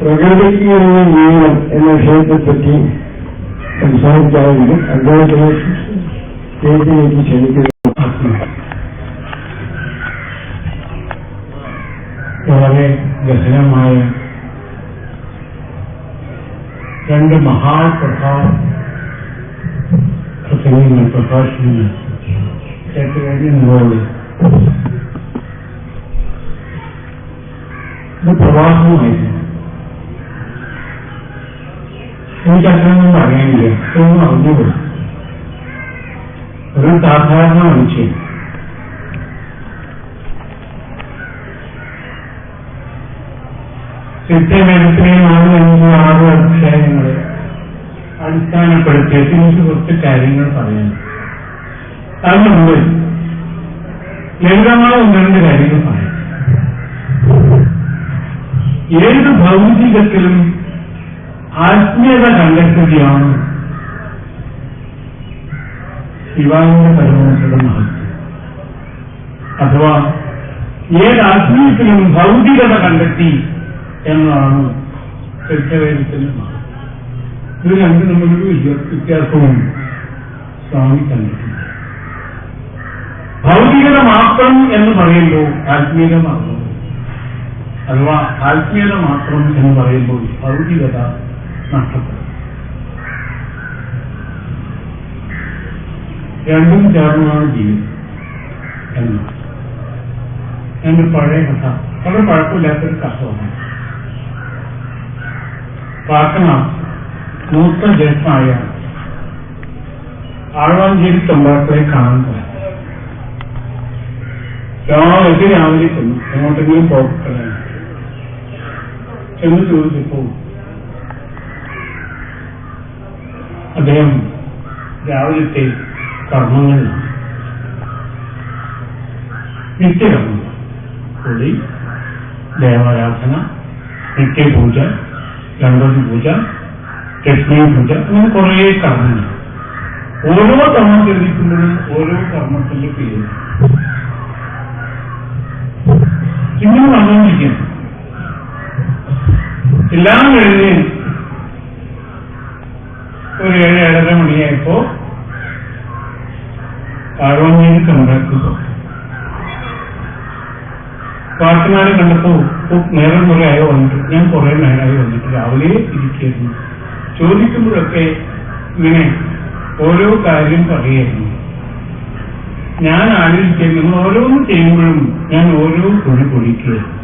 പ്രകൃതിക്ക് ജീവിതം എന്ന വിഷയത്തെപ്പറ്റി സംസാരിക്കാമെങ്കിൽ അദ്ദേഹത്തിന് സ്റ്റേജിലേക്ക് ക്ഷണിക്കുന്നു. വളരെ ഗഹനമായ രണ്ട് മഹാപ്രസംഗങ്ങൾ പ്രഭാഷണങ്ങൾ കേട്ടുകഴിഞ്ഞപ്പോൾ ഇത് പ്രവാസമായിരുന്നു. എനിക്കങ്ങനൊന്നും അറിയാനില്ല, ഇതൊന്നും അറിഞ്ഞുകൂടും. ഒരു സാധാരണ മനുഷ്യൻ ചിത്തമേഖലത്തിലെ 4-5-6 അധ്യായങ്ങളെ അടിസ്ഥാനപ്പെടുത്തിയിട്ട് എനിക്ക് കുറച്ച് കാര്യങ്ങൾ പറയാം. അതിനുണ്ട് ലളിതമായ 1-2 കാര്യങ്ങൾ പറയാം. ഏത് ഭൗതികത്തിലും ആത്മീയത കണ്ടെത്തുകയാണ് ശിവാനന്ദ പരമഹംസരുടെ മഹത്വം. അഥവാ ഏത് ആത്മീയത്തിലും ഭൗതികത കണ്ടെത്തി എന്നതാണ് സത്യവേദത്തിന്റെ മഹത്വം. ഇത് രണ്ട് നമ്മളൊരു വ്യത്യാസവും സ്വാമി കണ്ടിട്ടുണ്ട്. ഭൗതികത മാത്രം എന്ന് പറയുമ്പോൾ ആത്മീയത മാത്രം, അഥവാ ആത്മീയത മാത്രം എന്ന് പറയുമ്പോൾ ഭൗതികത നഷ്ടപ്പെടും. രണ്ടും ചേർന്നാണ് ജീവിതം എന്നാണ് എൻ്റെ പഴയ കഥ. വളരെ പഴക്കമില്ലാത്തൊരു കഥമാണ്. പ്രാർത്ഥന മൂത്ത ജ്യേഷ്ഠനായ ആഴ്വാഞ്ചേരി തമ്പാക്കളെ കാണാൻ പോയി. രാവിലെ ചെന്നു. എങ്ങോട്ടെങ്കിലും പോകട്ടെ എന്ന് ചോദിച്ചപ്പോൾ അദ്ദേഹം രാവിലത്തെ കർമ്മങ്ങളിലാണ്, നിത്യകർമ്മങ്ങൾ, കുളി, ദേവാരാധന, നിത്യപൂജ, ഗണപതി പൂജ, ലക്ഷ്മി പൂജ, അങ്ങനെ കുറേ കർമ്മങ്ങൾ. ഓരോ തവണ ശ്രദ്ധിക്കുമ്പോഴും ഓരോ കർമ്മത്തിന്റെ പേര് ഇങ്ങനെ വന്നുകൊണ്ടിരിക്കുന്നു. എല്ലാം കഴിഞ്ഞ് ഒരു 7-7:30 മണിയായപ്പോ ആഴ്വാഞ്ചേരി കണ്ടാക്കി പ്രാർത്ഥനയെ കണ്ടപ്പോ നേരം കുറെ ആയോ വന്നിട്ട്, ഞാൻ കുറെ നേരമായി വന്നിട്ട് രാവിലെ ഇരിക്കുന്നു. ചോദിക്കുമ്പോഴൊക്കെ ഇങ്ങനെ ഓരോ കാര്യം പറയുമായിരുന്നു. ഞാൻ ആലോചിക്കുന്നു, ഓരോന്ന് ചെയ്യുമ്പോഴും ഞാൻ ഓരോ കുഴി പൊടിക്കുകയായിരുന്നു.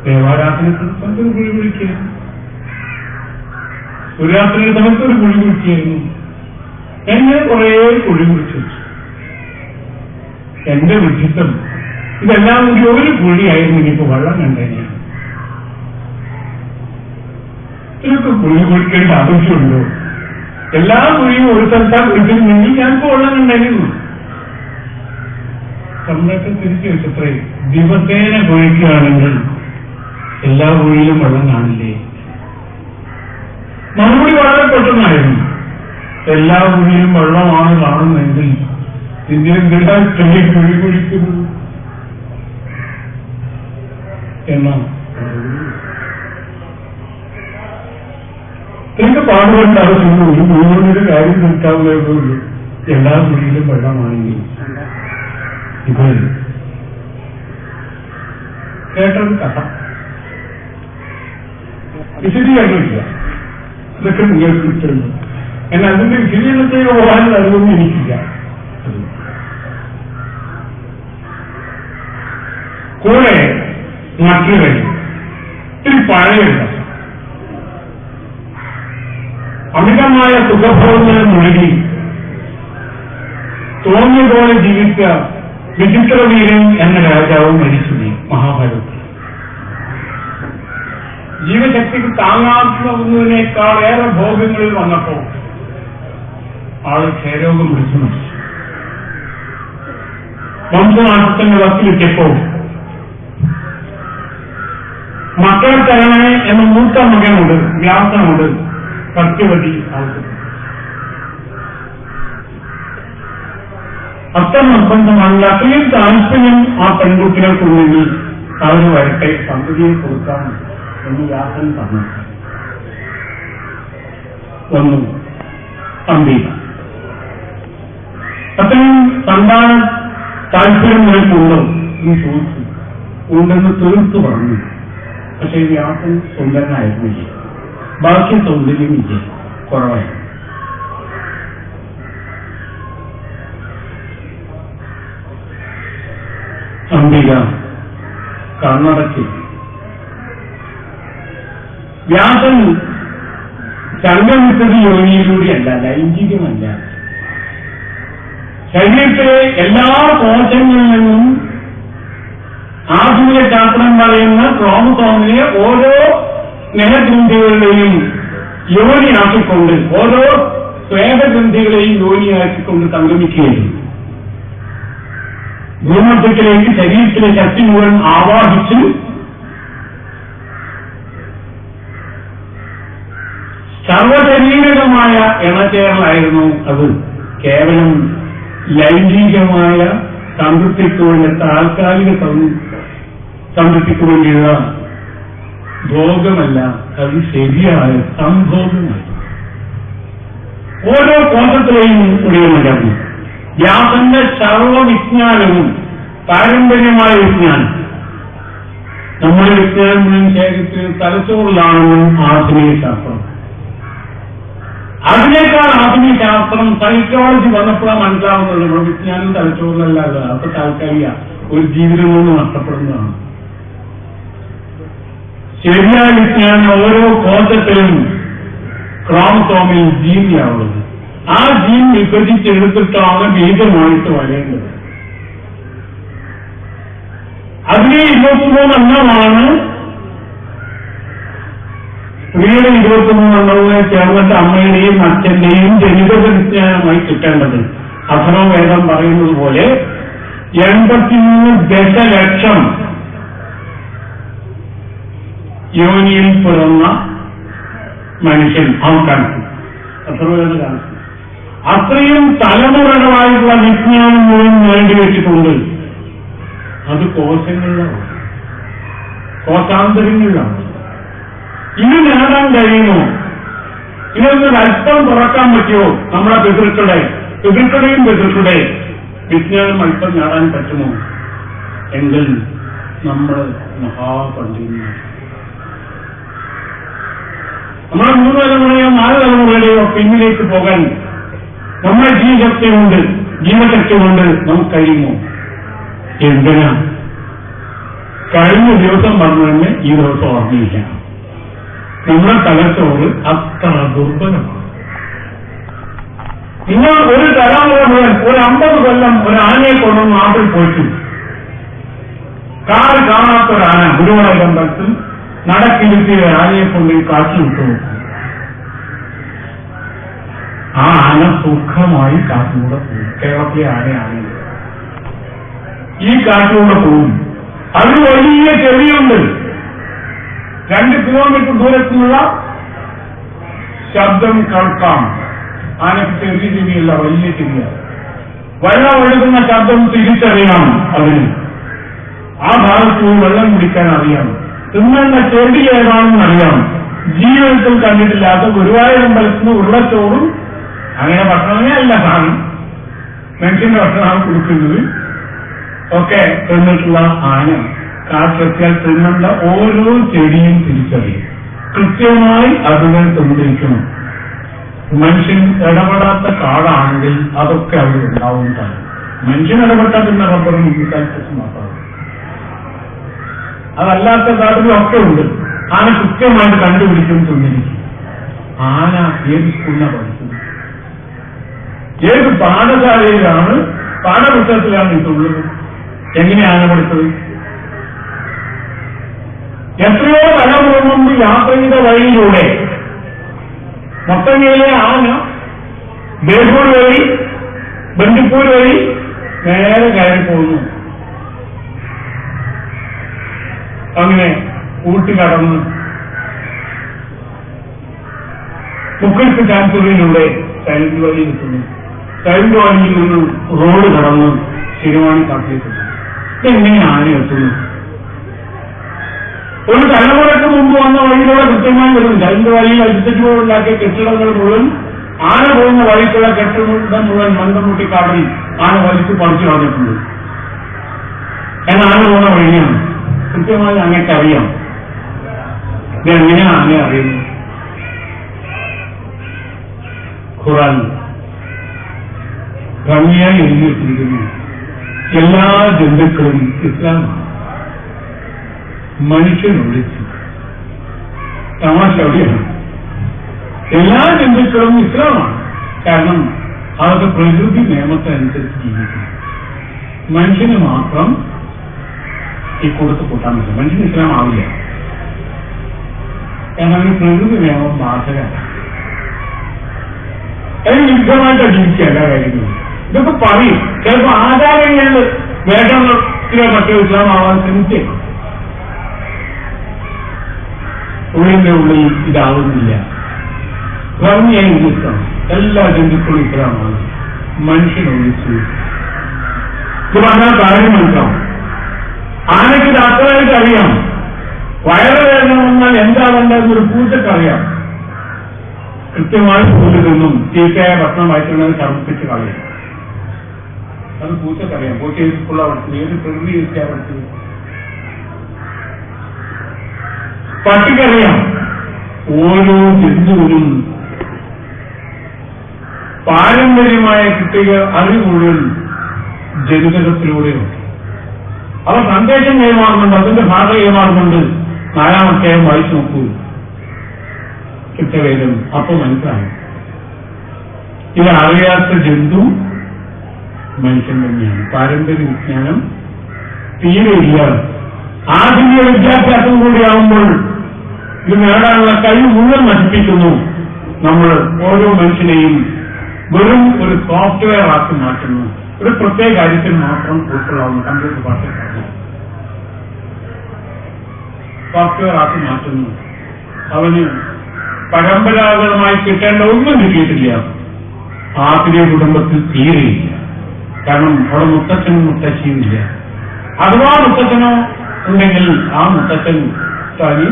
ദേവാരാധന സമയത്ത് ഒരു കുഴി കുഴിക്കുകയായിരുന്നു, സൂര്യാസ്ത്രയുടെ സമയത്ത് ഒരു കുഴി കുഴിക്കുകയായിരുന്നു. എങ്ങനെ കുറെ കുഴി കുഴിച്ചു വെച്ചു. എന്റെ വിഡിത്തം ഇതെല്ലാം കൂടി ഒരു കുഴിയായിരുന്നു. ഇനിയിപ്പോ വെള്ളം കണ്ടേനെ ഇതൊക്കെ കുഴി കുഴിക്കേണ്ട ആവശ്യമുണ്ടോ? എല്ലാ കുഴിയും ഒരു സ്ഥലത്താ കുഴിച്ചിരുന്നെങ്കിൽ ഞാനിപ്പോ വെള്ളം കണ്ടായിരുന്നു. നമ്മളൊക്കെ തിരിച്ചു വെച്ചത്രേ, ദിവസേന കുഴിക്കുകയാണെങ്കിൽ എല്ലാ കുഴിയിലും വെള്ളം കാണില്ലേ? മറുപടി വളരെ പെട്ടെന്നായിരുന്നു. എല്ലാ കുഴിയിലും വെള്ളമാണ് കാണുന്നതെങ്കിൽ ഇന്ത്യൻ കുഴി കുഴിക്കുന്നു എന്നാണ്. എനിക്ക് പാടുപെട്ട ആവശ്യമുള്ളൂ. ഈ മുഴുവനൊരു കാര്യം നിൽക്കാവുന്നതേ ഉള്ളൂ. എല്ലാ കുഴിയിലും വെള്ളമാണെങ്കിൽ ഇത് കേട്ടൊരു കഥ വിശദീകരണമില്ല. ഇതൊക്കെ നിങ്ങൾക്ക് കിട്ടുന്നു. എന്നാൽ അതിന്റെ വിശദീകരണത്തേക്ക് പോകാനുള്ള അറിവൊന്നും എനിക്കില്ല. കൂടെ മറ്റൊരു ഇത്തിരി പഴയുണ്ട്. അമിതമായ സുഖഭോഗങ്ങളിൽ മുഴുകി തോന്നിയ പോലെ ജീവിച്ച വിചിത്രവീരൻ എന്ന രാജാവ് മരിച്ചുപോയി മഹാഭാരതത്തിൽ. ജീവശക്തിക്ക് താങ്ങാവുന്നതിനേക്കാൾ ഏറെ ഭോഗങ്ങളിൽ വന്നപ്പോ ആള് ക്ഷയരോഗം പിടിച്ചു മരിച്ചു. വംശനാശത്തിന്റെ വക്കിലെത്തിയപ്പോ മക്കളെ തരണേ എന്ന മൂത്ത മകനോട്, വ്യാസനോട് സത്യവതി ആവശ്യപ്പെട്ടു. അത്ര നിർബന്ധമാണ്. അത്രയും താല്പര്യം ആ പെൺകുട്ടികൾക്കുണ്ടെങ്കിൽ അവർ വരട്ടെ, സന്തതിയെ കൊടുക്കാം എന്ന് വ്യാസൻ പറഞ്ഞു. വന്നു അംബിക. അത്രയും സന്താന താല്പര്യം നിനക്കുണ്ടോ എന്ന് ചോദിച്ചു. ഉണ്ടെന്ന് തീർത്തു പറഞ്ഞു. പക്ഷേ വ്യാസൻ സുന്ദരനായിരുന്നില്ല, ബാക്കി സൗന്ദര്യമില്ല, കുറവായിരുന്നു. അംബിക കർണടക്കി. വ്യാസൻ സംഗമിച്ചത് യോനിയിലൂടെയല്ല, ലൈംഗികമല്ല. ശരീരത്തിലെ എല്ലാ കോശങ്ങളിൽ നിന്നും ആധുനിക ശാസ്ത്രം പറയുന്ന ക്രോമസോമിനെ ഓരോ സ്നേഹഗ്രന്ഥികളുടെയും യോനിയാക്കിക്കൊണ്ട്, ഓരോ സ്വേദഗ്രന്ഥികളെയും യോനിയാക്കിക്കൊണ്ട് സംഗമിക്കുകയായിരുന്നു. ഭൂമധ്യത്തിലേക്ക് ശരീരത്തിലെ ശക്തി മുഴുവൻ ആവാഹിച്ച് സർവശരീരകമായ ഇണചേരലായിരുന്നു അത്. കേവലം ലൈംഗികമായ സംതൃപ്തിക്ക് വേണ്ടി, താൽക്കാലിക സംതൃപ്തിക്ക് വേണ്ടിയുള്ള ഭോഗമല്ല, അത് ശരിയായ സംഭോഗമല്ല. ഓരോ കോശത്തിലെയും ഉടയമുണ്ടായിരുന്നു. വ്യാസന്റെ സർവവിജ്ഞാനവും പാരമ്പര്യമായ വിജ്ഞാനം. നമ്മുടെ വിജ്ഞാനം മുഴുവൻ ശേഖരിച്ച് തലച്ചോറിലാണെന്നും ആധുനിക ശാസ്ത്രം. അതിനേക്കാൾ ആധുനിക ശാസ്ത്രം സൈക്കോളജി വന്നപ്പോഴാണ് മനസ്സിലാവുന്നത് നമ്മുടെ വിജ്ഞാനം തലച്ചോറിലല്ല, അപ്പൊ താൽക്കാലിക ഒരു ജീവിതം കൊണ്ട് നഷ്ടപ്പെടുന്നതാണ്. ശരിയായ വിജ്ഞാനം ഓരോ കോശത്തിലും ക്രോമസോമിൽ ജീനിയാവുന്നത്. ആ ജീൻ വിഭജിച്ചെടുത്തിട്ടാണ് ബീജമായിട്ട് വരേണ്ടത്. അതിലെ 23 എണ്ണമാണ് സ്ത്രീയുടെ 23 എണ്ണവുമായി ചേർന്നിട്ട് അമ്മയുടെയും അച്ഛന്റെയും ജനിതക വിജ്ഞാനമായി കിട്ടേണ്ടത്. അഥർവ വേദം പറയുന്നത് പോലെ 83 ദശലക്ഷം യോനിയിൽ പിറന്ന മനുഷ്യൻ അവൻ കാണിച്ചു. അഥർവവേദം കാണിച്ചു. അത്രയും തലമുറകളായിട്ടുള്ള വിജ്ഞാനം മുഴുവൻ വേണ്ടിവെച്ചിട്ടുണ്ട്. അത് കോശങ്ങളിലാണ്, കോശാന്തരങ്ങളിലാണ്. ഇത് നേടാൻ കഴിയുമോ? ഇതൊന്ന് അല്പം തുറക്കാൻ പറ്റുമോ? നമ്മുടെ പിതൃക്കളുടെയും വിജ്ഞാനം അല്പം നേടാൻ പറ്റുമോ? എങ്കിൽ നമ്മൾ മഹാപണ്ഡിതന്മാർ. നമ്മുടെ 3 തലമുറയോ 4 തലമുറയുടെയോ പിന്നിലേക്ക് പോകാൻ നമ്മുടെ ജീവശക്തി കൊണ്ട് നമുക്ക് കഴിയുമോ? എന്തിനാ? കഴിഞ്ഞ ദിവസം പറഞ്ഞതന്നെ ഈ ദിവസം ഓർമ്മയില്ല. നമ്മുടെ തലച്ചോറ് അത്ര ദുർബലമാണ്. നിങ്ങൾ ഒരു തലമുറ മുഴുവൻ ഒരു 50 കൊല്ലം ഒരു ആനയെ കൊണ്ടുവന്ന് നാട്ടിൽ പോയിട്ടു, കാറ് കാണാത്തൊരാന ഗുരുവായൂരമ്പലത്തിൽ നടക്കിരുത്തിയ ആനയെ കൊണ്ട് കാട്ടിൽ വിട്ടു. ആ ആന സുഖമായി കാട്ടിലൂടെ പോകും. കേരളത്തിലെ ആനയാണ്. ഈ കാട്ടിലൂടെ പോകും. അതിന് വലിയ ചെവിയുണ്ട്. 2 കിലോമീറ്റർ ദൂരത്തിലുള്ള ശബ്ദം കേൾക്കാം. ആനക്ക് ചെറിയ ചെവിയല്ല, വലിയ ചെവിയാണ്. വെള്ളം ഒഴുകുന്ന ശബ്ദം തിരിച്ചറിയാം. അതിന് ആ ഭാഗത്ത് വെള്ളം കുടിക്കാൻ അറിയാം. തിന്നേണ്ട ചെടി ഏതാണെന്ന് അറിയാം. ജീവിതത്തിൽ കണ്ടിട്ടില്ലാത്ത ഗുരുവായൂരമ്പലത്തിന് ഉരുളച്ചോറും അങ്ങനെ ഭക്ഷണമേ അല്ല, സാധനം മനുഷ്യന്റെ ഭക്ഷണമാണ് കൊടുക്കുന്നത്. ഒക്കെ തിന്നിട്ടുള്ള ആന കാട്ടിലെത്തിയാൽ തിന്നേണ്ട ഓരോ ചെടിയും തിരിച്ചറിയും. കൃത്യമായി അതിനെ തിന്നിരിക്കണം. മനുഷ്യൻ ഇടപെടാത്ത കാടാണെങ്കിൽ അതൊക്കെ അവിടെ ഉണ്ടാവുന്നതാണ്. മനുഷ്യൻ ഇടപെട്ടാൽ പിന്നെ റബ്ബറും മുൻകാലത്ത് മാത്രമാണ്. അതല്ലാത്ത കാട്ടിലൊക്കെ ഉണ്ട്. ആന കൃത്യമായിട്ട് കണ്ടുപിടിക്കും, തിന്നിരിക്കും. ആന ഏത് സ്കൂളിലാണ് പഠിച്ചത്? ഏത് പാഠശാലയിലാണ്, പാഠപുസ്തകത്തിലാണ് ഇതുള്ളത്? എങ്ങനെയാണ് പഠിച്ചത്? എത്രയോ തലമുറ മുമ്പ് യാത്ര ചെയ്ത വഴിയിലൂടെ മൊത്തങ്ങയിലെ ആന ബേപ്പൂർ വഴി, ബന്ദിപ്പൂർ വഴി നേരെ കയറി പോകുന്നു. അങ്ങനെ ഊട്ടി കടന്ന് മുക്കൽക്ക് ചാൻസുകളിലൂടെ സൈലന്റ് വഴി എത്തുന്നു. കരിങ്കോലിയിൽ നിന്ന് റോഡ് കടന്ന് ശിരുവാണിക്കാട്ടിലേക്ക് ഇതെങ്ങനെ ആന എത്തുന്നു? ഒരു തലമുറയ്ക്ക് മുമ്പ് വന്ന വഴിയിലൂടെ കൃത്യമായി വരും. കരിങ്കോലിയിൽ അടിച്ചുണ്ടാക്കിയ കെട്ടിടങ്ങൾ മുഴുവൻ ആന പോകുന്ന വഴിക്കുള്ള കെട്ടിടം മുഴുവൻ മന്ദമുട്ടിക്കാട്ടിൽ ആന വലിച്ചു പറിച്ചു കളഞ്ഞിട്ടുണ്ട്. എന്നാൽ ആന പോകുന്ന വഴിയാണ് കൃത്യമായി അങ്ങേക്കറിയാം. ഇതെങ്ങനെയാണ് ആന അറിയുന്നത്? ഖുർആൻ ഭംഗിയായി എഴുതിയിട്ടിരിക്കുന്നു. എല്ലാ ജന്തുക്കളും ഇസ്ലാമാണ്. മനുഷ്യനൊഴിച്ച് തമാശ അവിടെയാണ്. എല്ലാ ജന്തുക്കളും ഇസ്ലാമാണ്. കാരണം അതൊക്കെ പ്രകൃതി നിയമത്തെ അനുസരിച്ച് ജീവിക്കും. മനുഷ്യന് മാത്രം ഈ കൊടുത്ത് കൂട്ടാൻ പറ്റും. മനുഷ്യന് ഇസ്ലാം ആവില്ല. കാരണം പ്രകൃതി നിയമം ബാധകമാണ്. അതിന് വിരുദ്ധമായിട്ടാണ് ജീവിക്കുക എല്ലാ കാര്യങ്ങളും. ഇതൊക്കെ പറയും. ചിലപ്പോൾ ആചാരങ്ങൾ വേദത്തിലെ മറ്റേ ഇസ്ലാമാവാൻ ശ്രമിച്ചേക്കും. ഉള്ളിന്റെ ഉള്ളിൽ ഇതാവുന്നില്ല. ഭംഗിയായി ഇസ്ലാം. എല്ലാ ജന്തുക്കളും ഇസ്ലാമാണ്. മനുഷ്യനൊഴിച്ചു. ഇത് പറഞ്ഞാൽ കാര്യം മനസ്സിലാവും. ആനയ്ക്ക് ഡാക്ടറായിട്ട് അറിയാം. വയറുവേദന വന്നാൽ എന്താ വേണ്ടതെന്നൊരു പൂച്ചക്കറിയാം. കൃത്യമായി ഉള്ളിൽ നിന്നും ചീത്തയായ ഭക്ഷണം വയറ്റുന്നത് ഛർദ്ദിപ്പിച്ച് കളയും. അത് പൂച്ചക്കറിയാം. പൂച്ചയുള്ള പഠിച്ചത് ഏത് പ്രകൃതി തീർച്ചയാ പഠിച്ചത്. പട്ടിക്കറിയാം. ഓരോ ജന്തുവിനും പാരമ്പര്യമായ കിട്ടിയ അറിവ് മുഴുവൻ ജനിതകത്തിലൂടെയുണ്ട്. അവ സന്ദേശം കൈമാറുന്നുണ്ട്. അതിന്റെ ഭാഷ കൈമാറുന്നുണ്ട്. 4-ാം അധ്യായം വായിച്ചു നോക്കൂ. ചിത്തവേദം അപ്പൊ മനസ്സിലായി. ഇത് അറിയാത്ത ജന്തു മനുഷ്യൻ തന്നെയാണ്. പാരമ്പര്യ വിജ്ഞാനം തീരെയില്ല. ആധുനിക വിദ്യാഭ്യാസം കൂടിയാവുമ്പോൾ ഇത് നേടാനുള്ള കഴിവ് മുഴുവൻ നശിപ്പിക്കുന്നു. നമ്മൾ ഓരോ മനുഷ്യനെയും വെറും ഒരു സോഫ്റ്റ്വെയർ ആക്കി മാറ്റുന്നു. ഒരു പ്രത്യേക കാര്യത്തിൽ മാത്രം ഉൾക്കൊള്ളാവുന്നു. കമ്പ്യൂട്ടർ ഭാഷ സോഫ്റ്റ്വെയർ ആക്കി മാറ്റുന്നു. അവന് പരമ്പരാഗതമായി കിട്ടേണ്ട ഒന്നും കിട്ടിയിട്ടില്ല. ആത്മീയ കുടുംബത്തിൽ തീരെയില്ല. കാരണം അവിടെ മുത്തച്ഛനും മുത്തശ്ശിയും ഇല്ല. അഥവാ മുത്തച്ഛനോ ഉണ്ടെങ്കിൽ ആ മുത്തച്ഛൻ തനി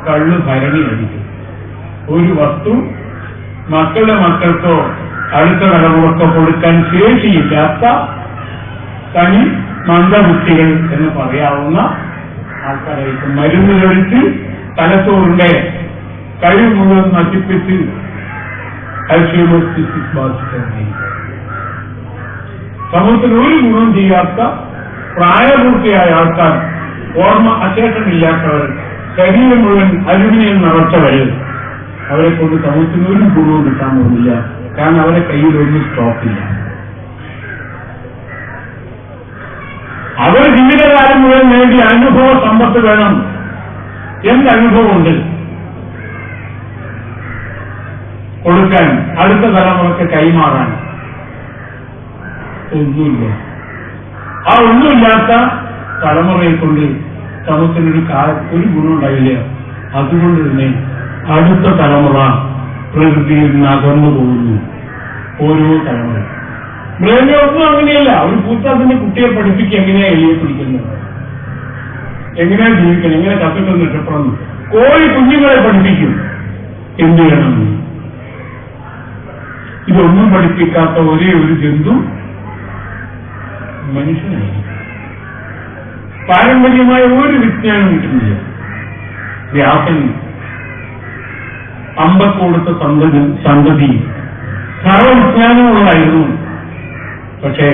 കള്ളു ഭരണി അടിക്കും. ഒരു വസ്തു മക്കളുടെ മക്കൾക്കോ അടുത്ത തലമുറക്കോ കൊടുക്കാൻ ശേഷിയില്ലാത്ത തനി മന്ദബുദ്ധികൾ എന്ന് പറയാവുന്ന ആൾക്കാരായിരിക്കും. മരുന്ന് കഴിച്ച് തലച്ചോറിന്റെ കഴിവ് മുഴുവൻ നശിപ്പിച്ച് അൽഷൈമേഴ്സ് ബാധിച്ചിട്ടുണ്ടായി. സമൂഹത്തിന് ഒരു ഗുണം ചെയ്യാത്ത പ്രായപൂർത്തിയായ ആൾക്കാർ, ഓർമ്മ അശേഷമില്ലാത്തവർ, ശരീരം മുഴുവൻ അലുമിനിയം നിറച്ചവർ, അവരെ കൊണ്ട് സമൂഹത്തിന് ഒരു ഗുണവും കിട്ടാൻ പോകുന്നില്ല. കാരണം അവരെ കയ്യിലൊന്നും സ്റ്റോക്കില്ല. അവർ ജീവിതകാലം മുഴുവൻ നേടിയ അനുഭവ സമ്പത്ത് വേണം. എന്തനുഭവമുണ്ട് കൊടുക്കാൻ, അടുത്ത തലമുറക്ക് കൈമാറാൻ? ഒന്നുമില്ല. ആ ഒന്നുമില്ലാത്ത തലമുറയെ കൊണ്ട് സമൂഹത്തിനൊരു ഒരു ഗുണം ഉണ്ടായില്ല. അതുകൊണ്ട് തന്നെ അടുത്ത തലമുറ പ്രകൃതിയിൽ നിന്ന് അകന്നു പോകുന്നു. ഓരോ തലമുറ മൃഗങ്ങളൊന്നും അങ്ങനെയല്ല. ഒരു പൂച്ചാത്തിന്റെ കുട്ടിയെ പഠിപ്പിക്കുക എങ്ങനെയാ എലിയെ പിടിക്കുന്നത്, എങ്ങനെയാ ജീവിക്കണം, എങ്ങനെ കത്തിട്ടൊന്ന് ഇഷ്ടപ്പെടുന്നു. കോഴി കുഞ്ഞുങ്ങളെ പഠിപ്പിക്കും എന്ത് ചെയ്യണം. ഇതൊന്നും പഠിപ്പിക്കാത്ത ഒരേ ഒരു ജന്തു മനുഷ്യനായി. പാരമ്പര്യമായ ഒരു വിജ്ഞാനം കിട്ടുന്നില്ല. വ്യാസൻ അമ്പക്കൊടുത്ത സന്തതി സർവവിജ്ഞാനമുള്ളതായിരുന്നു. പക്ഷേ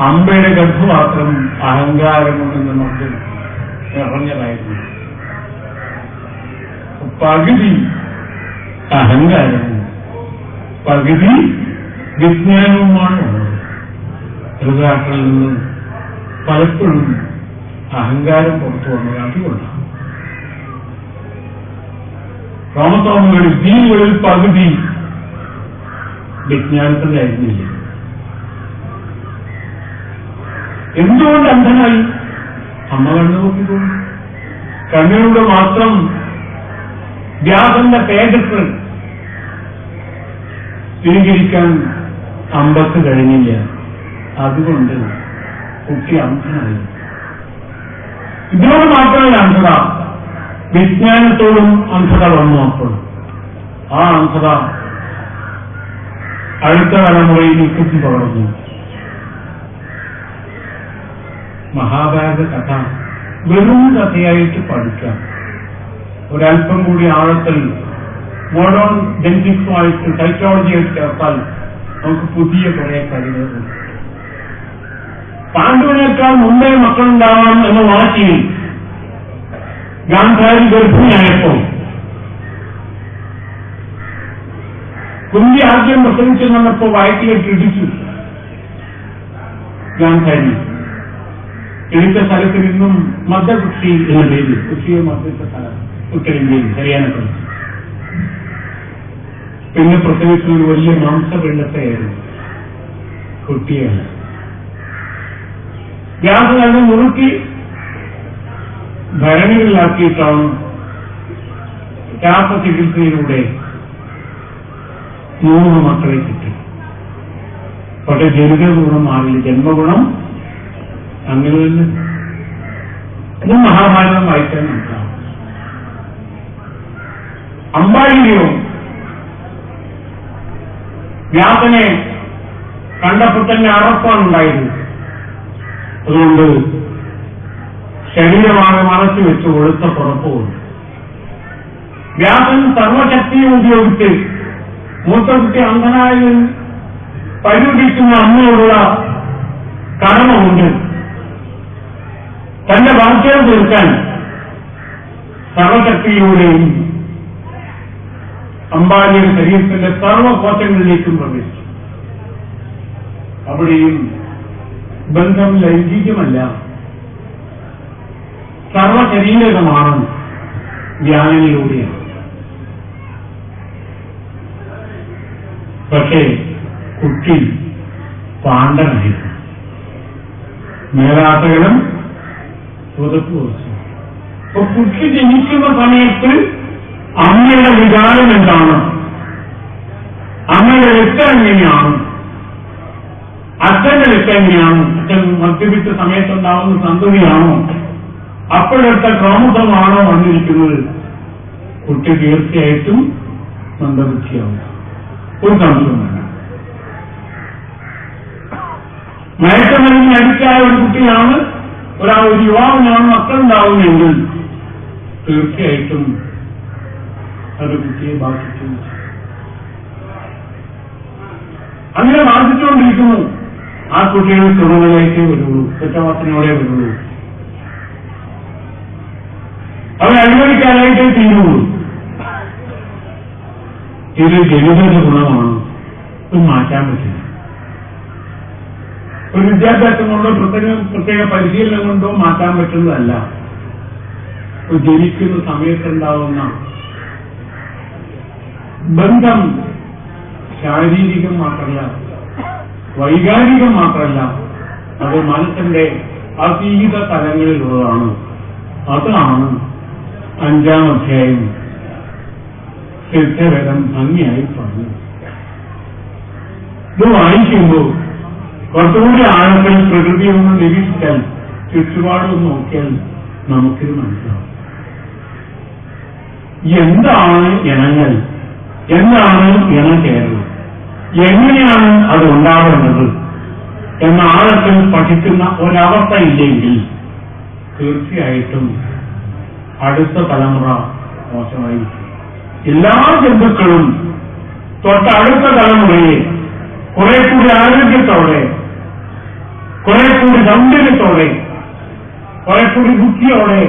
അമ്പയുടെ ഗർഭപാത്രം അഹങ്കാരം കൊണ്ട് നമുക്ക് നിറഞ്ഞതായിരുന്നു. പകുതി അഹങ്കാരവും പകുതി വിജ്ഞാനവുമാണ് ഉള്ളത്. ഋതുരാഷ്ട്രത്തിൽ നിന്ന് പലപ്പോഴും അഹങ്കാരം പുറത്തു വന്നത് അതുകൊണ്ടാണ്. ക്രോമസോമുകളിൽ ജീനുകളിൽ പകുതി വിജ്ഞാനത്തിന്റെ ആയിരുന്നില്ല. എന്തുകൊണ്ട് അന്ധനായി? അമ്മ കണ്ണു നോക്കിക്കോളൂ. കണ്ണിലൂടെ മാത്രം വ്യാസന്റെ തേജസ് സ്വീകരിക്കാൻ അമ്പത്ത് കഴിഞ്ഞില്ല. അതുകൊണ്ട് കുട്ടി അന്ധനായി. ഇതിനോട് മാത്രമല്ല അന്ധത, വിജ്ഞാനത്തോടും അന്ധത വന്നു. അപ്പോൾ ആ അന്ധത അടുത്ത തലമുറയിലേക്ക് പകർന്നു. മഹാഭാരത കഥ വെറും കഥയായിട്ട് പഠിക്കാം. ഒരല്പം കൂടി ആഴത്തിൽ മോഡേൺ ജെനറ്റിക്സുമായിട്ട് സൈക്കോളജിയായിട്ട് ചേർത്താൽ നമുക്ക് പുതിയ കുറെ കാര്യങ്ങൾ. പാണ്ഡുവിനേക്കാൾ മുമ്പേ മക്കളുണ്ടാവണം എന്ന വാശിയിൽ ഗാന്ധാരി ഗർഭിണിയായപ്പോ കുന്തി ആദ്യം പ്രസംഗിച്ചു വന്നപ്പോ വയറ്റിലേക്ക് ഇടിച്ചു. ഗാന്ധാരി ഇടിച്ച സ്ഥലത്ത് നിന്നും മധ്യകൃഷി എന്ന പേര്, കൃഷിയെ മധ്യത്തെ സ്ഥലം ഉത്തരേന്ത്യയിൽ ഹരിയാനത്തിൽ. പിന്നെ പ്രസവിച്ച ഒരു വലിയ മാംസപിണ്ടത്തെയായിരുന്നു, കുട്ടിയാണ്. വ്യാസൻ അതിനെ മുറുക്കി ഭരണികളിലാക്കിയിട്ടാണ് രാസചികിത്സയിലൂടെ 3 മക്കളെ കിട്ടി. പക്ഷെ ജനിതഗുണം മാറില്ല, ജന്മഗുണം അങ്ങനെ തന്നെ. ഇത് മഹാഭാരതം വായിക്കാൻ മനസ്സിലാവും. അമ്പാടിയോ വ്യാസനെ കണ്ടപ്പോൾ തന്നെ അറപ്പാണുണ്ടായിരുന്നു. അതുകൊണ്ട് ശരീരമാകെ മറച്ചു വെച്ച് ഒഴുത്ത പുറപ്പുകൊണ്ട് വ്യാസൻ സർവശക്തിയും ഉപയോഗിച്ച് മൂത്തകുട്ടി അന്ധനായി പരിപിടിക്കുന്ന അമ്മയോടുള്ള കടമമുണ്ട്. തന്റെ ബാധ്യത തീർക്കാൻ സർവശക്തിയിലൂടെയും അമ്പാടിയുടെ ശരീരത്തിന്റെ സർവകോശങ്ങളിലേക്കും പ്രവേശിച്ചു. അവിടെയും ബന്ധം ലൈംഗികമല്ല, സർവശരീരകമാണ്, വ്യായനിലൂടെയാണ്. പക്ഷേ കുട്ടി പാണ്ഡനായിരുന്നു. മേലാസകലം പുതപ്പ് വെച്ചു. അപ്പൊ കുട്ടി ജനിക്കുന്ന സമയത്ത് അമ്മയുടെ വികാരം എന്താണ്, അമ്മയുടെ രക്തം എങ്ങനെയാണ്, അച്ഛന്റെ രക്തം എങ്ങനെയാണ്, അച്ഛൻ മദ്യപിച്ച സമയത്തുണ്ടാവുന്ന സന്തതിയാണോ, അപ്പോഴത്തെ ക്രോമസമാണോ വന്നിരിക്കുന്നത്, കുട്ടി തീർച്ചയായിട്ടും മന്ദബുദ്ധിയാവും. ഒരു സംശയം വേണ്ട. മയക്കമരുന്ന് അടിക്കായ ഒരു കുട്ടിയാണ്, ഒരു യുവാവിനാണ് മക്കളുണ്ടാവുമെങ്കിൽ തീർച്ചയായിട്ടും അത് കുട്ടിയെ ബാധിച്ചു. അങ്ങനെ ബാധിച്ചുകൊണ്ടിരിക്കുന്നു. ആ കുട്ടികൾ തുറവിലേക്ക് വരുള്ളൂ, കുറ്റവാസനയോടെ വരുള്ളൂ. അവരെ അനുവദിക്കാനായിട്ടേ തീരുള്ളൂ. ഇത് ജനിതക ഗുണമാണ്, ഇത് മാറ്റാൻ പറ്റില്ല. ഒരു വിദ്യാഭ്യാസം കൊണ്ടോ പ്രത്യേക പരിശീലനം കൊണ്ടോ മാറ്റാൻ പറ്റുന്നതല്ല. ജനിക്കുന്ന സമയത്തുണ്ടാവുന്ന ബന്ധം ശാരീരികം മാത്രമല്ല, വൈകാരികം മാത്രമല്ല, അത് മനസ്സിന്റെ അതീത തലങ്ങളിലുള്ളതാണ്. അതാണ് 5-ാം അധ്യായം സിദ്ധവേദം ഭംഗിയായി പറഞ്ഞു. ഇത് വായിക്കുമ്പോൾ കുറച്ചുകൂടി ആഴത്തിൽ പ്രകൃതിയൊന്ന് നിരീക്ഷിച്ചാൽ, ചുറ്റുപാടൊന്ന് നോക്കിയാൽ നമുക്കിത് മനസ്സിലാവും. എന്താണ് ഇനങ്ങൾ, എന്താണ് ഇണചേരൽ, എങ്ങനെയാണ് അത് ഉണ്ടാവേണ്ടത് എന്ന ആഴത്തിൽ പഠിക്കുന്ന ഒരവസ്ഥ ഇല്ലെങ്കിൽ തീർച്ചയായിട്ടും അടുത്ത തലമുറ മോശമായിരിക്കും. എല്ലാ ജന്തുക്കളും തൊട്ടടുത്ത തലമുറയെ കുറെ കൂടി ആരോഗ്യത്തോടെ, കുറെ കൂടി സൗന്ദര്യത്തോടെ, കുറെ കൂടി ബുദ്ധിയോടെ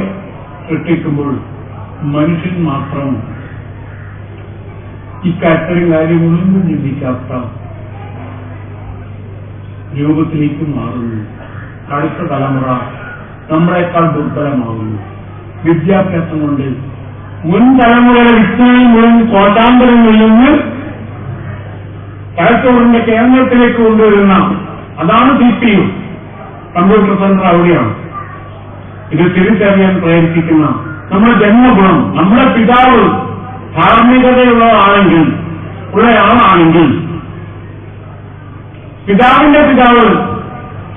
സൃഷ്ടിക്കുമ്പോൾ മനുഷ്യൻ മാത്രം ഇക്കാര്യം കാര്യങ്ങളൊന്നും ചിന്തിക്കാത്ത രൂപത്തിലേക്ക് മാറുന്നു. അടുത്ത തലമുറ നമ്മളെക്കാൾ ദുർബലമാകുന്നു. വിദ്യാഭ്യാസം കൊണ്ട് മുൻ തലമുറയുടെ വിജ്ഞാനം മുഴുവൻ കോട്ടാന്തരങ്ങളിൽ നിന്ന് തലച്ചോറിന്റെ കേന്ദ്രത്തിലേക്ക് കൊണ്ടുവരുന്ന, അതാണ് CPU, കമ്പ്യൂട്ടർ സെന്റർ അവിടെയാണ്. ഇത് തിരിച്ചറിയാൻ പ്രേരിപ്പിക്കുന്ന നമ്മുടെ ജന്മഗുണം, നമ്മുടെ പിതാവ് ധാർമ്മികതയുള്ളതാണെങ്കിൽ, ഉള്ളയാളാണെങ്കിൽ പിതാവിന്റെ പിതാവ്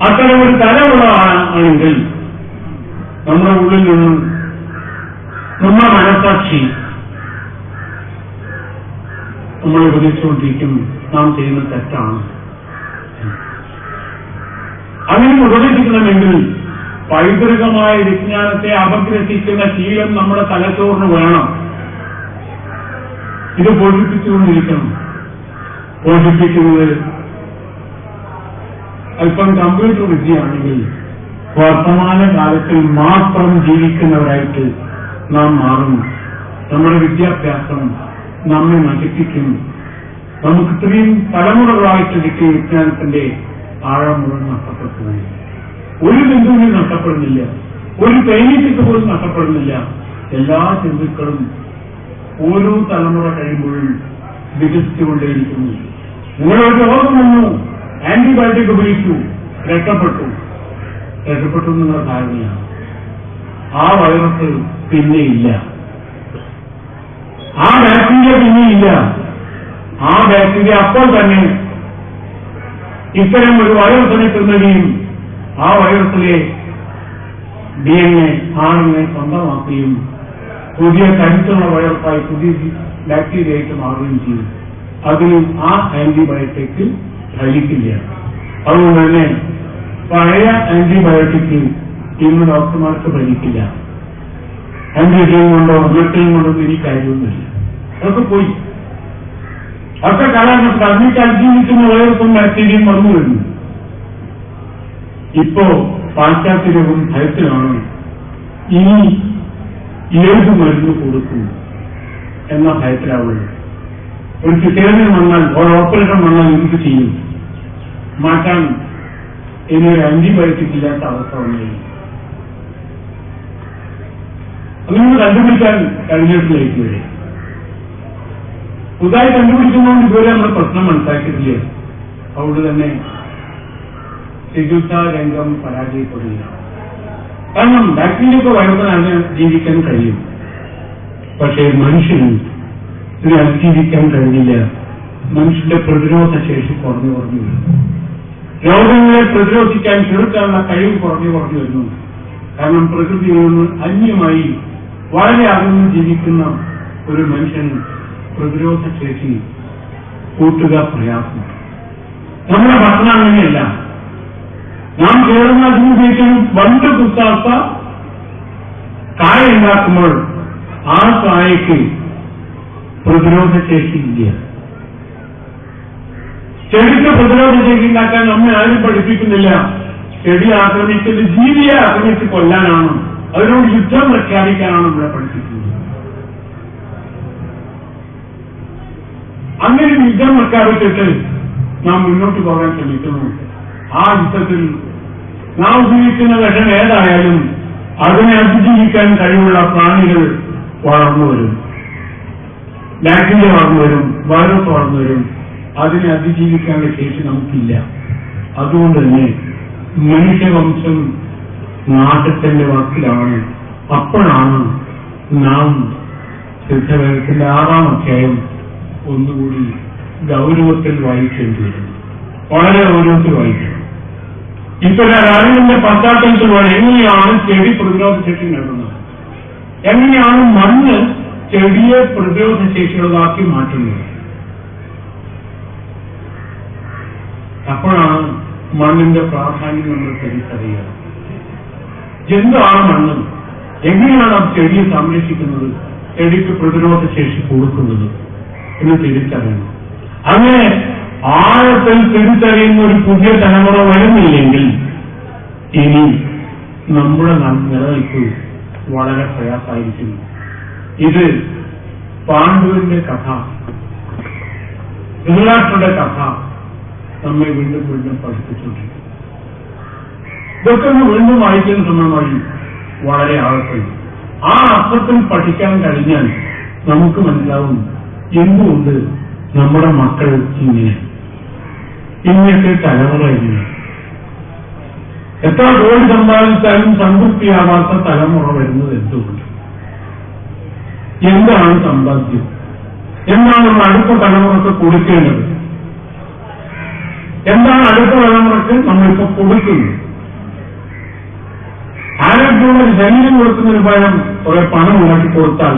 അത്തരമൊരു തലമുറ ആണെങ്കിൽ നമ്മുടെ ഉള്ളിൽ നിന്നും നമ്മുടെ മനസാക്ഷി നമ്മൾ ഉപദേശിച്ചുകൊണ്ടിരിക്കും നാം ചെയ്യുന്ന തെറ്റാണ്. അങ്ങനെ ഉപദേശിക്കണമെങ്കിൽ പൈതൃകമായ വിജ്ഞാനത്തെ അപഗ്രഹിക്കുന്ന ശീലം നമ്മുടെ തലച്ചോറിന് വേണം. ഇത് പോഷിപ്പിച്ചുകൊണ്ടിരിക്കണം. പോഷിപ്പിക്കുന്നത് അല്പം കമ്പ്യൂട്ടർ വിദ്യയാണെങ്കിൽ വർത്തമാന കാലത്തിൽ മാത്രം ജീവിക്കുന്നവരായിട്ട് നാം മാറും. നമ്മുടെ വിദ്യാഭ്യാസം നമ്മെ നശിപ്പിക്കും. നമുക്ക് ഇത്രയും തലമുറകളായിട്ട് കിട്ടിയ വിജ്ഞാനത്തിന്റെ ആഴം മുഴുവൻ നഷ്ടപ്പെട്ടു. ഒരു ബന്ധുവിനും നഷ്ടപ്പെടുന്നില്ല, ഒരു തേനീച്ചയ്ക്ക് പോലും നഷ്ടപ്പെടുന്നില്ല. എല്ലാ ജന്തുക്കളും ഓരോ തലമുറ കഴിയുമ്പോഴും വികസിച്ചുകൊണ്ടേയിരിക്കുന്നു. നിങ്ങളൊരു രോഗം വന്നു, ആന്റിബയോട്ടിക് ഉപയോഗിച്ചു, രക്ഷപ്പെട്ടു എന്നുള്ള ധാരണയാണ്. ആ വൈറസ് പിന്നെയില്ല, ആ ബാക്ടീരിയ പിന്നെയില്ല. ആ ബാക്ടീരിയ അപ്പോൾ തന്നെ ഇത്തരം ഒരു വൈറസിനെ തിന്നുകയും ആ വൈറസിലെ DNA ആണിനെ സ്വന്തമാക്കുകയും പുതിയ കരുത്തുള്ള വൈറസായി പുതിയ ബാക്ടീരിയയായിട്ട് മാറുകയും ചെയ്യും. അതിന് ആ ആന്റിബയോട്ടിക് ഫലിക്കില്ല. അതുകൊണ്ട് തന്നെ പഴയ ആന്റിബയോട്ടിക് ഇന്ന് ഡോക്ടർമാർക്ക് ഫലിക്കില്ല. ആന്റിബയോട്ടിക് കൊണ്ടോ ബ്ലഡ് കൊണ്ടോ ഇനി കാര്യമൊന്നുമില്ല. അതൊക്കെ പോയി. അതൊക്കെ കാലഘട്ടത്തിൽ അതിലേക്ക് അതിജീവിക്കുന്ന വൈറസും ബാക്ടീരിയയും വന്നു വരുന്നു. ഇപ്പോ പാശ്ചാത്യരും ഭയത്തിലാണ് ഇനി ഏത് മരുന്ന് കൊടുക്കും എന്ന ഭയത്തിലാവുള്ളൂ. ഒരു സിസേറിയൻ വന്നാൽ, ഒരു ഓപ്പറേഷൻ വന്നാൽ എന്ത് ചെയ്യും? മാറ്റാൻ ഇനി ഒരു ആന്റിബയോട്ടിക് ഇല്ലാത്ത അവസ്ഥ വന്നില്ല. അങ്ങനെ കണ്ടുപിടിക്കാൻ കഴിഞ്ഞിട്ടിലേക്ക് വരെ പുതുതായി കണ്ടുപിടിക്കുന്നതുകൊണ്ട് ഇതുവരെ നമ്മൾ പ്രശ്നം മനസ്സിലാക്കിയിട്ടില്ല. അതുകൊണ്ട് തന്നെ ചികിത്സാ രംഗം പരാജയപ്പെടുകയാണ്. കാരണം ബാക്ടീരിയക്ക് വൈറസിന് ജീവിക്കാൻ കഴിയും, പക്ഷേ മനുഷ്യന് ഇതിനെ അതിജീവിക്കാൻ കഴിയില്ല. മനുഷ്യന്റെ പ്രതിരോധ ശേഷി കുറഞ്ഞു വരും. രോഗങ്ങളെ പ്രതിരോധിക്കാൻ ചെറുക്കാനുള്ള കഴിവ് കുറഞ്ഞു വരുന്നു. കാരണം പ്രകൃതിയിൽ നിന്ന് അന്യമായി വളരെ അകന്ന് ജീവിക്കുന്ന ഒരു മനുഷ്യന് പ്രതിരോധ ശേഷി കൂട്ടുക പ്രയാസമാണ്. നമ്മുടെ ഭക്ഷണം അങ്ങനെയല്ല. നാം കേരള അതിനുശേഷം വണ്ട് കുത്താത്ത കായ ഉണ്ടാക്കുമ്പോൾ ആ കായയ്ക്ക് പ്രതിരോധ ശേഷിയില്ല. ചെടിക്ക് പ്രതിരോധ ശേഷി ഉണ്ടാക്കാൻ നമ്മെ ആരും പഠിപ്പിക്കുന്നില്ല. ചെടി ആക്രമിച്ചത് ജീവിയെ ആക്രമിച്ച് കൊല്ലാനാണ്, അതിനോട് യുദ്ധം പ്രഖ്യാപിക്കാനാണ് നമ്മളെ പഠിപ്പിക്കുന്നത്. അങ്ങനെ യുദ്ധം പ്രഖ്യാപിച്ചിട്ട് നാം മുന്നോട്ട് പോകാൻ ശ്രമിക്കുന്നു. ആ യുദ്ധത്തിൽ നാം ഉപയോഗിക്കുന്ന വിഷം ഏതായാലും അതിനെ അതിജീവിക്കാൻ കഴിവുള്ള പ്രാണികൾ വളർന്നു വരും, ബാക്ടീരിയ വളർന്നു വരും, വൈറസ് വളർന്നു വരും. അതിനെ അതിജീവിക്കാനുള്ള ശേഷി നമുക്കില്ല. അതുകൊണ്ട് തന്നെ മനുഷ്യവംശം നാട്ടത്തിന്റെ വക്കിലാണ്. അപ്പോഴാണ് നാം സിദ്ധവേദത്തിന്റെ 6-ാം അധ്യായം ഒന്നുകൂടി ഗൗരവത്തിൽ വായിക്കേണ്ടി വരും. വളരെ ഗൗരവത്തിൽ വായിക്കണം. ഇപ്പൊ അറിവിന്റെ പശ്ചാത്തലത്തിലൂടെ എങ്ങനെയാണ് ചെടി പ്രതിരോധ ശേഷി നേടുന്നത്, എങ്ങനെയാണ് മണ്ണ് ചെടിയെ പ്രതിരോധ ശേഷിയുള്ളതാക്കി മാറ്റുന്നത്. അപ്പോഴാണ് മണ്ണിന്റെ പ്രാധാന്യം നമ്മൾ തിരിച്ചറിയുക. എന്താണ് മണ്ണ്, എങ്ങനെയാണ് ആ ചെടിയെ സംരക്ഷിക്കുന്നത്, ചെടിക്ക് പ്രതിരോധ ശേഷി കൊടുക്കുന്നത് എന്ന് തിരിച്ചറിയണം. അങ്ങനെ ആഴത്തിൽ തിരിച്ചറിയുന്ന ഒരു പുതിയ തലമുറ വരുന്നില്ലെങ്കിൽ ഇനി നമ്മുടെ നിലനിൽപ്പ് വളരെ പ്രയാസമായിരിക്കും. ഇത് പാണ്ഡുവിന്റെ കഥ, ധൃതരാഷ്ട്രയുടെ കഥ നമ്മെ വീണ്ടും വീണ്ടും പഠിപ്പിച്ചിട്ടുണ്ട്. ഇതൊക്കെ വീണ്ടും വായിക്കുന്ന സമയമായി വളരെ ആഴത്തിൽ ആ അർത്ഥത്തിൽ പഠിക്കാൻ കഴിഞ്ഞാൽ നമുക്ക് മനസ്സിലാവും എന്തുകൊണ്ട് നമ്മുടെ മക്കൾ ഇങ്ങനത്തെ തലമുറ ഇങ്ങനെ എത്ര ജോലി സമ്പാദിച്ചാലും സംതൃപ്തിയാവാത്ത തലമുറ വരുന്നത് എന്തുകൊണ്ട്? എന്താണ് സമ്പാദ്യം? എന്താണ് നമ്മൾ അടുത്ത തലമുറക്ക് കൊടുക്കേണ്ടത്? എന്താണ് അടുത്ത തലമുറക്ക് നമ്മളിപ്പോ കൊടുക്കുന്നത്? ആരോഗ്യമുള്ള ശരീരം കൊടുക്കുന്നതിന് പകരം കുറെ പണം ഉണ്ടാക്കി കൊടുത്താൽ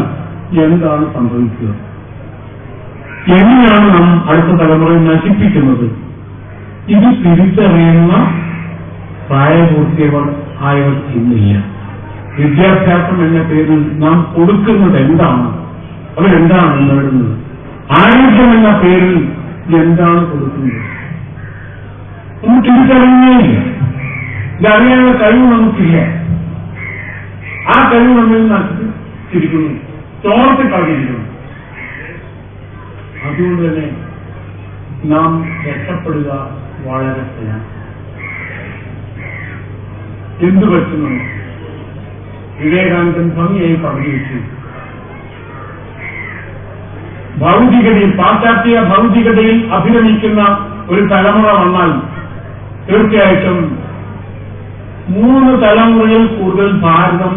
എന്താണ് സംഭവിക്കുക? എങ്ങനെയാണ് നാം അടുത്ത തലമുറയെ നശിപ്പിക്കുന്നത്? ഇത് തിരിച്ചറിയുന്ന പ്രായപൂർത്തിയവർ ആയവർ ഇന്നില്ല. വിദ്യാഭ്യാസം എന്ന പേരിൽ നാം കൊടുക്കുന്നത് എന്താണ്? അവരെന്താണ് നേടുന്നത്? ആരോഗ്യം എന്ന പേരിൽ എന്താണ് കൊടുക്കുന്നത്? നമുക്ക് തിരിച്ചറിയുകയില്ല. ഇതറിയാനുള്ള കഴിവ് നമുക്കില്ല. ആ കഴിവ് നമ്മിൽ നശിപ്പിച്ചിരിക്കുന്നു, ചോർത്തി കളഞ്ഞിരിക്കുന്നു. അതുകൊണ്ട് തന്നെ നാം രക്ഷപ്പെടുക വളരെ പ്രയാസം. എന്തു പറ്റുന്നു? വിവേകാനന്ദൻ ഭംഗിയായി പറഞ്ഞു വെച്ചു. ഭൗതികതയിൽ, പാശ്ചാത്യ ഭൗതികതയിൽ അഭിരമിക്കുന്ന ഒരു തലമുറ വന്നാൽ തീർച്ചയായിട്ടും 3 തലമുറയിൽ കൂടുതൽ ഭാരതം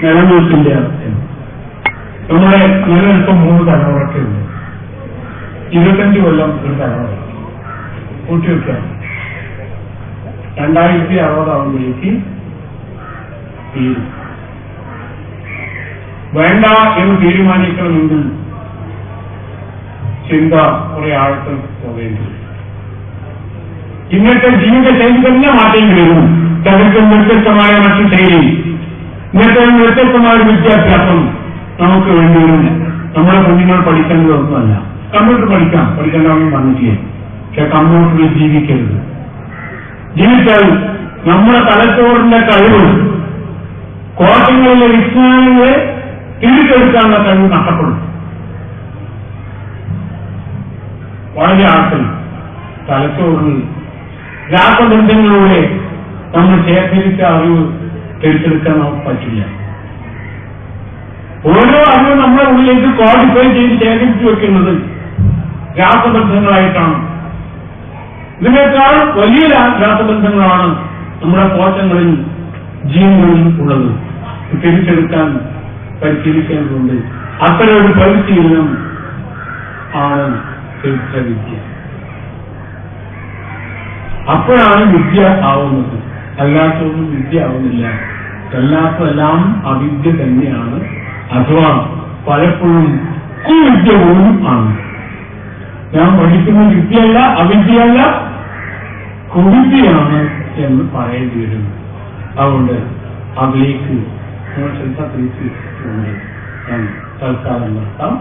നിലനിൽക്കില്ല. നമ്മുടെ നിലനിൽപ്പം 3 തലമുറയ്ക്ക് ഉണ്ട്. 25 കൊല്ലം ഒരു തലമുറ കൂട്ടിവെക്കുക. 2060 ആവുമ്പോഴേക്ക് തീരും. വേണ്ട എന്ന് തീരുമാനിക്കണമെങ്കിൽ ചിന്ത കുറെ ആഴത്തിൽ പോകേണ്ടി വരും. ഇന്നത്തെ ജീവിതശൈലി തന്നെ മാറ്റേണ്ടി വരും. തികച്ചും വ്യത്യസ്തമായ മറ്റു ശൈലി, ഇന്നത്തെ വ്യത്യസ്തമായ ഒരു വിദ്യാഭ്യാസം നമുക്ക് വേണ്ടി വരും. നമ്മുടെ കുഞ്ഞുങ്ങൾ പഠിക്കേണ്ടതൊന്നുമല്ല. കമ്പ്യൂട്ടർ പഠിക്കേണ്ടതെന്ന് പറഞ്ഞിട്ടില്ലേ? പക്ഷെ കമ്പ്യൂട്ടറിൽ ജീവിക്കരുത്. ജീവിച്ചാൽ നമ്മുടെ തലച്ചോറിന്റെ കഴിവ്, കോശങ്ങളിലെ വിജ്ഞാനങ്ങളെ തിരിച്ചെടുക്കാനുള്ള കഴിവ് നഷ്ടപ്പെടും. വളരെ ആൾക്കാർ തലച്ചോറിൽ രാസബന്ധങ്ങളിലൂടെ നമ്മൾ ശേഖരിച്ച അറിവ് തിരിച്ചെടുക്കാൻ നമുക്ക് പറ്റില്ല. ഓരോ അറിവ് നമ്മുടെ ഉള്ളിലേക്ക് ക്വാളിഫൈ ചെയ്ത് ശേഖരിച്ചു വെക്കുന്നത് രാസബന്ധങ്ങളായിട്ടാണ്. ഇതിനേക്കാൾ വലിയ രാസബന്ധങ്ങളാണ് നമ്മുടെ കോശങ്ങളിൽ, ജീനുകളിൽ ഉള്ളത്. തിരിച്ചെടുക്കാൻ പരിശീലിക്കേണ്ടതുണ്ട്. അത്തരം ഒരു പരിശീലനം ആണ് വിദ്യ. അപ്പോഴാണ് വിദ്യ ആവുന്നത്. അല്ലാത്തൊന്നും വിദ്യ ആവുന്നില്ല. അല്ലാത്തതെല്ലാം അവിദ്യ തന്നെയാണ്. അഥവാ പലപ്പോഴും കുവിദ്യ പോലും ആണ്. ഞാൻ പഠിക്കുന്ന വിദ്യയല്ല, അവിദ്യയല്ല, കുവിദ്യയാണ് എന്ന് പറയേണ്ടി വരും. അതുകൊണ്ട് അതിലേക്ക് നമ്മൾ ശ്രദ്ധ തിരിച്ചുകൊണ്ട് ഞാൻ തൽക്കാലം നിർത്താം.